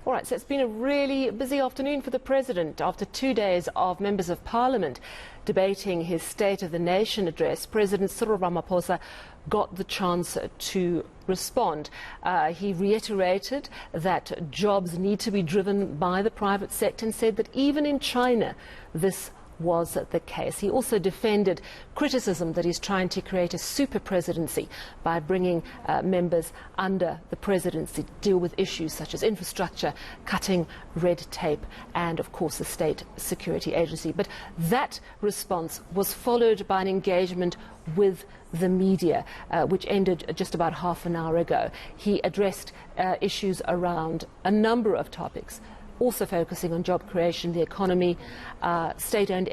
All right, so it's been a really busy afternoon for the President. After 2 days of members of Parliament debating his State of the Nation address, President Cyril Ramaphosa got the chance to respond. He reiterated that jobs need to be driven by the private sector and said that even in China this was the case. He also defended criticism that he's trying to create a super presidency by bringing members under the presidency to deal with issues such as infrastructure, cutting red tape and of course the State Security Agency. But that response was followed by an engagement with the media, which ended just about half an hour ago. He addressed issues around a number of topics, also focusing on job creation, the economy, state-owned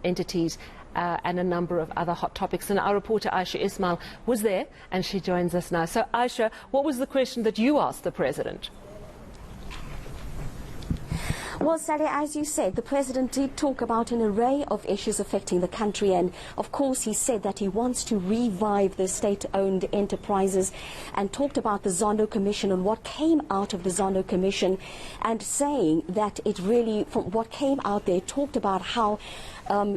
entities, and a number of other hot topics. And our reporter Ayesha Ismail was there, and she joins us now. So, Ayesha, what was the question that you asked the President? Well, Sally, as you said, the President did talk about an array of issues affecting the country, and of course he said that he wants to revive the state-owned enterprises and talked about the Zondo Commission and what came out of the Zondo Commission, and saying that it really, from what came out there, talked about how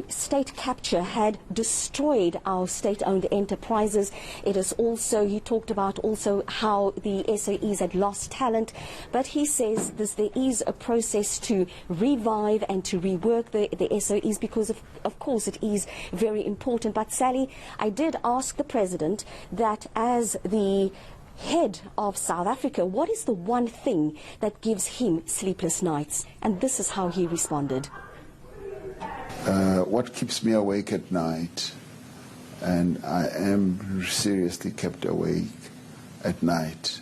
state capture had destroyed our state-owned enterprises. It is also, he talked about also how the SOEs had lost talent, but he says there is a process to revive and to rework the SOEs because of course it is very important. But Sally, I did ask the President that as the head of South Africa, what is the one thing that gives him sleepless nights? And this is how he responded. What keeps me awake at night, and I am seriously kept awake at night.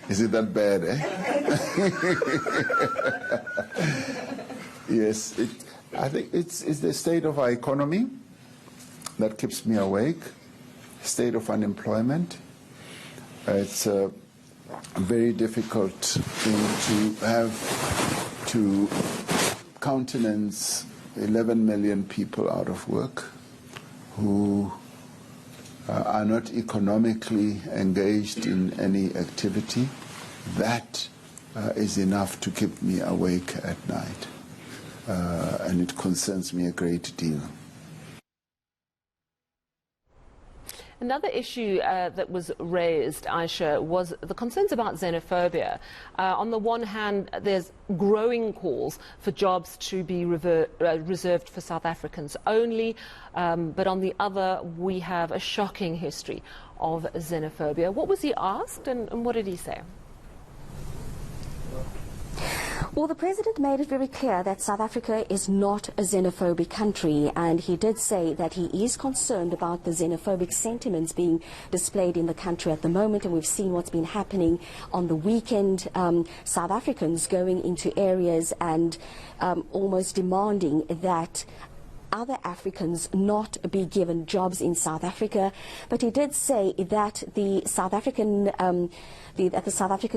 Is it that bad, eh? Yes, I think it's the state of our economy that keeps me awake, state of unemployment. It's a very difficult thing to have to countenance 11 million people out of work who are not economically engaged in any activity. That is enough to keep me awake at night, and it concerns me a great deal. Another issue that was raised, Ayesha, was the concerns about xenophobia. On the one hand, there's growing calls for jobs to be reserved for South Africans only, but on the other, we have a shocking history of xenophobia. What was he asked, and what did he say? Well, the President made it very clear that South Africa is not a xenophobic country, and he did say that he is concerned about the xenophobic sentiments being displayed in the country at the moment, and we've seen what's been happening on the weekend, South Africans going into areas and almost demanding that other Africans not be given jobs in South Africa. But he did say that the South African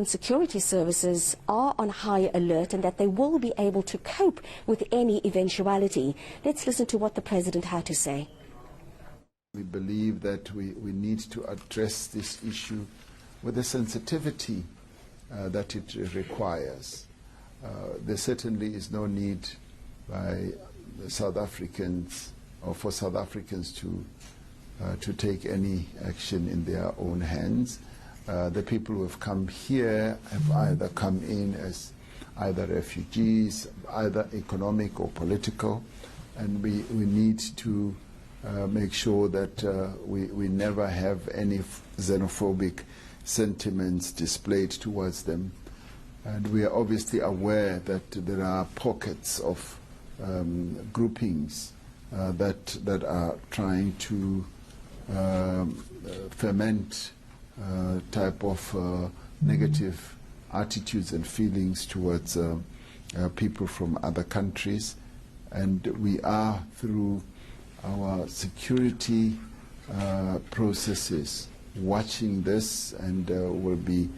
security services are on high alert and that they will be able to cope with any eventuality. Let's listen to what the President had to say. We believe that we need to address this issue with the sensitivity that it requires. There certainly is no need by South Africans or for South Africans to take any action in their own hands. The people who have come here have either come in as either refugees, either economic or political, and we need to make sure that we never have any xenophobic sentiments displayed towards them. And we are obviously aware that there are pockets of groupings that are trying to ferment type of negative attitudes and feelings towards people from other countries, and we are, through our security processes, watching this, and will be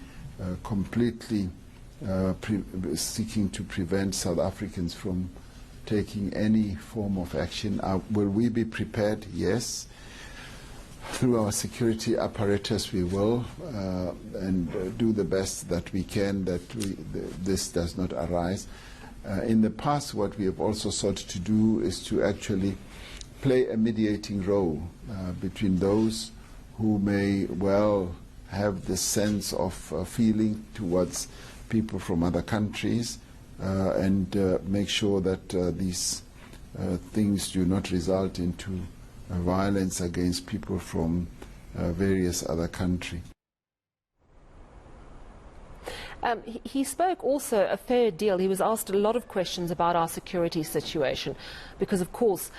completely seeking to prevent South Africans from taking any form of action. Will we be prepared? Yes. through our security apparatus we will, and do the best that we can that this does not arise. In the past, what we have also sought to do is to actually play a mediating role between those who may well have this sense of feeling towards people from other countries, and make sure that these things do not result into violence against people from various other countries. He spoke also a fair deal. He was asked a lot of questions about our security situation because, of course,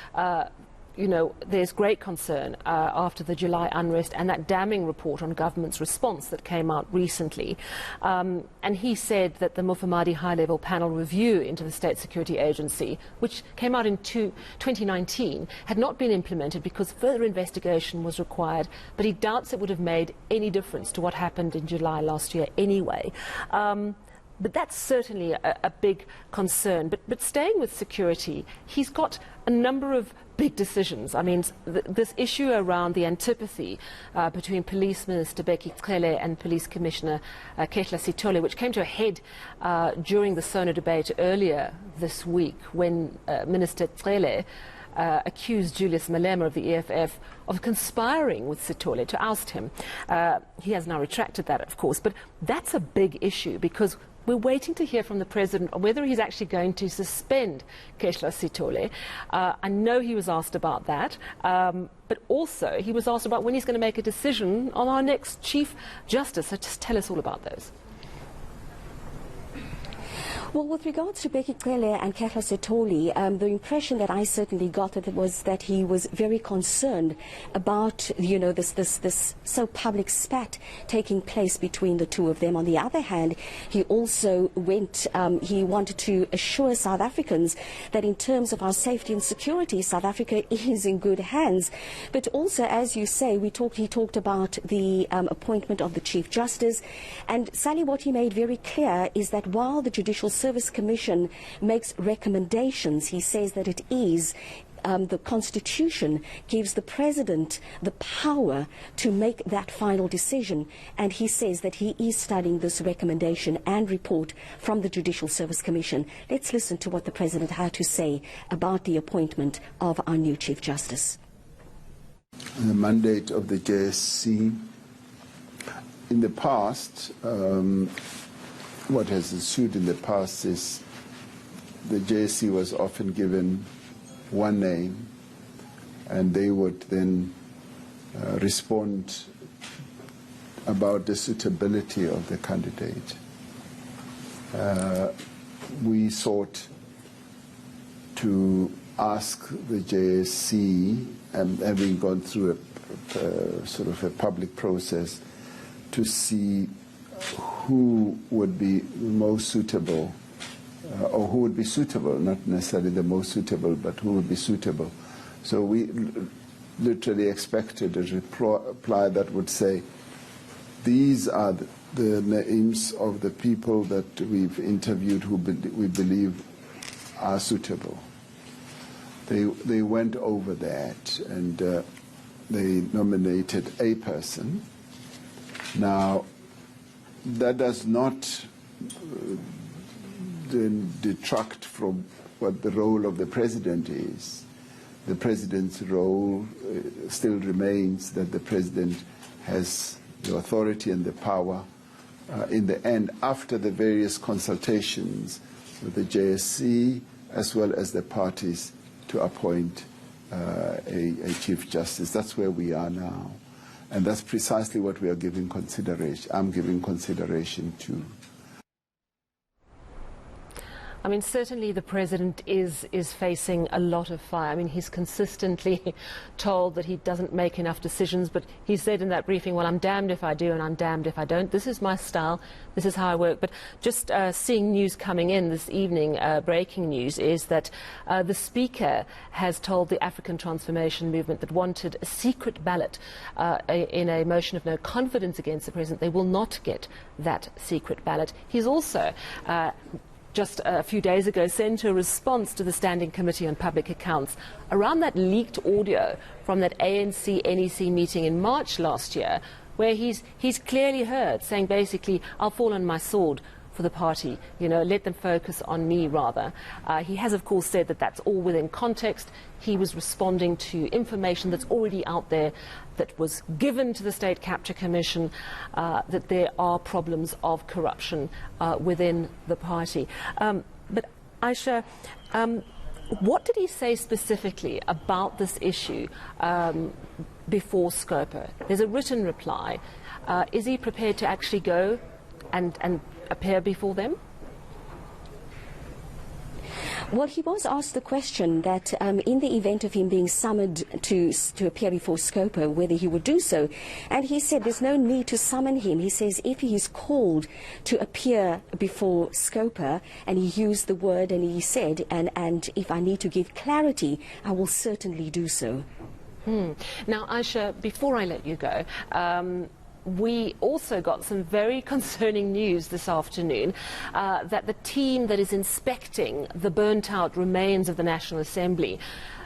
you know, there's great concern after the July unrest and that damning report on government's response that came out recently. And he said that the Mufamadi high-level panel review into the State Security Agency, which came out in 2019, had not been implemented because further investigation was required, but he doubts it would have made any difference to what happened in July last year anyway. But that's certainly a big concern. But staying with security, he's got a number of big decisions. I mean, this issue around the antipathy between Police Minister Bheki Cele and Police Commissioner Kehla Sitole, which came to a head during the SONA debate earlier this week when Minister Cele accused Julius Malema of the EFF of conspiring with Sitole to oust him. He has now retracted that, of course, but that's a big issue because we're waiting to hear from the President on whether he's actually going to suspend Kehla Sitole. I know he was asked about that, but also he was asked about when he's going to make a decision on our next Chief Justice. So just tell us all about those. Well, with regards to Bheki Cele and Kehla Sitole, the impression that I certainly got was that he was very concerned about, you know, this so public spat taking place between the two of them. On the other hand, he also he wanted to assure South Africans that in terms of our safety and security, South Africa is in good hands. But also, as you say, he talked about the appointment of the Chief Justice. And Sally, what he made very clear is that while the Judicial Service Commission makes recommendations, he says that it is the Constitution gives the President the power to make that final decision, and he says that he is studying this recommendation and report from the Judicial Service Commission. Let's listen to what the President had to say about the appointment of our new Chief Justice. The mandate of the JSC in the past, what has ensued in the past is the JSC was often given one name and they would then respond about the suitability of the candidate. We sought to ask the JSC, having gone through a sort of a public process, to see who would be most suitable, or who would be suitable, not necessarily the most suitable, but who would be suitable. So we literally expected a reply that would say, these are the names of the people that we've interviewed who we believe are suitable. They went over that and they nominated a person. Now, that does not detract from what the role of the President is. The President's role still remains that the President has the authority and the power in the end, after the various consultations with the JSC as well as the parties, to appoint a Chief Justice. That's where we are now. And that's precisely what we are giving consideration. I'm giving consideration to. I mean, certainly the President is facing a lot of fire. I mean, he's consistently told that he doesn't make enough decisions, but he said in that briefing, well, I'm damned if I do and I'm damned if I don't. This is my style. This is how I work. But just seeing news coming in this evening, breaking news, is that the Speaker has told the African Transformation Movement that wanted a secret ballot in a motion of no confidence against the President. They will not get that secret ballot. He's also just a few days ago sent a response to the Standing Committee on Public Accounts around that leaked audio from that ANC-NEC meeting in March last year, where he's clearly heard saying basically, I'll fall on my sword for the party, let them focus on me rather. He has of course said that that's all within context. He was responding to information that's already out there that was given to the State Capture Commission, that there are problems of corruption within the party. But Ayesha, what did he say specifically about this issue before Scopa? There's a written reply. Is he prepared to actually go and appear before them? Well, he was asked the question that in the event of him being summoned to appear before Scopa, whether he would do so. And he said there's no need to summon him. He says if he is called to appear before Scopa, and he used the word and he said, and if I need to give clarity, I will certainly do so. Now, Ayesha, before I let you go, we also got some very concerning news this afternoon that the team that is inspecting the burnt-out remains of the National Assembly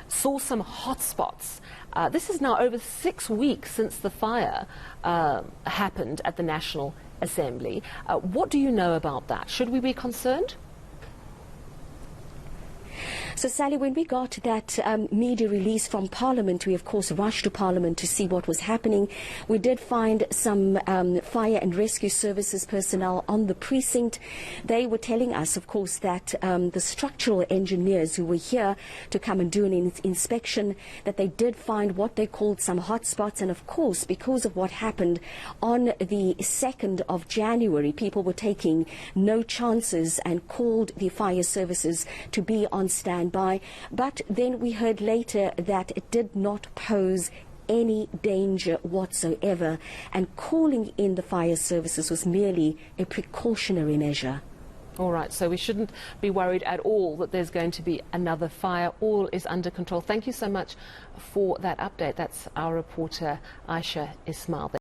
saw some hotspots. This is now over 6 weeks since the fire happened at the National Assembly. What do you know about that? Should we be concerned? So, Sally, when we got that media release from Parliament, we of course rushed to Parliament to see what was happening. We did find some fire and rescue services personnel on the precinct. They were telling us, of course, that the structural engineers who were here to come and do an inspection, that they did find what they called some hotspots. And of course, because of what happened on the 2nd of January, people were taking no chances and called the fire services to be on standby. But then we heard later that it did not pose any danger whatsoever, and calling in the fire services was merely a precautionary measure. All right, so we shouldn't be worried at all that there's going to be another fire. All is under control. Thank you so much for that update. That's our reporter, Ayesha Ismail.